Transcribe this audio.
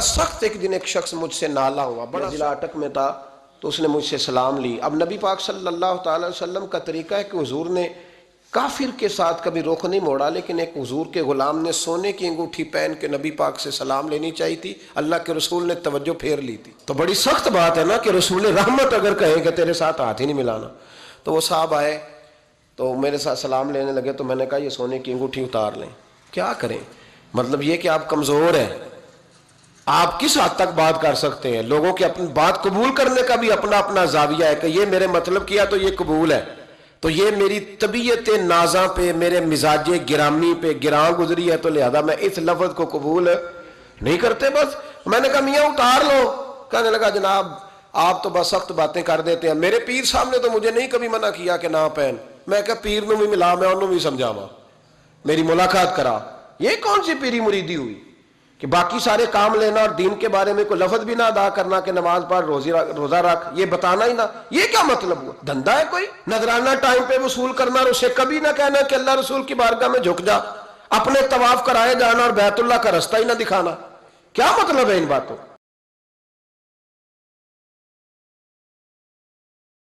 سخت ایک دن ایک شخص مجھ سے نالا ہوا، بڑا ضلع اٹک میں تھا، تو اس نے مجھ سے سلام لی۔ اب نبی پاک صلی اللہ تعالی وسلم کا طریقہ ہے کہ حضور نے کافر کے ساتھ کبھی رخ نہیں موڑا، لیکن ایک حضور کے غلام نے سونے کی انگوٹھی پہن کے نبی پاک سے سلام لینی چاہیے تھی، اللہ کے رسول نے توجہ پھیر لی تھی۔ تو بڑی سخت بات ہے نا کہ رسول رحمت اگر کہیں کہ تیرے ساتھ ہاتھ ہی نہیں ملانا۔ تو وہ صاحب آئے تو میرے ساتھ سلام لینے لگے، تو میں نے کہا یہ سونے کی انگوٹھی اتار لیں۔ کیا کریں؟ مطلب یہ کہ آپ کمزور ہیں، آپ کس حد تک بات کر سکتے ہیں؟ لوگوں کی اپنی بات قبول کرنے کا بھی اپنا اپنا زاویہ ہے کہ یہ میرے مطلب کیا تو یہ قبول ہے، تو یہ میری طبیعت نازاں پہ، میرے مزاج گرامی پہ گراں گزری ہے، تو لہذا میں اس لفظ کو قبول نہیں کرتے۔ بس میں نے کہا میاں اتار لو۔ کہنے لگا جناب آپ تو بس سخت باتیں کر دیتے ہیں، میرے پیر صاحب نے تو مجھے نہیں کبھی منع کیا کہ نہ پہن۔ میں کہا پیر نو بھی ملا، میں انہوں بھی سمجھاوا، میری ملاقات کرا۔ یہ کون سی پیری مریدی ہوئی کہ باقی سارے کام لینا اور دین کے بارے میں کوئی لفظ بھی نہ ادا کرنا کہ نماز پڑھ، روزہ رکھ، یہ بتانا ہی نہ؟ یہ کیا مطلب ہوا؟ دھندا ہے کوئی؟ نذرانہ ٹائم پہ وصول کرنا اور اسے کبھی نہ کہنا کہ اللہ رسول کی بارگاہ میں جھک جا، اپنے طواف کرائے جانا اور بیت اللہ کا رستہ ہی نہ دکھانا، کیا مطلب ہے ان باتوں؟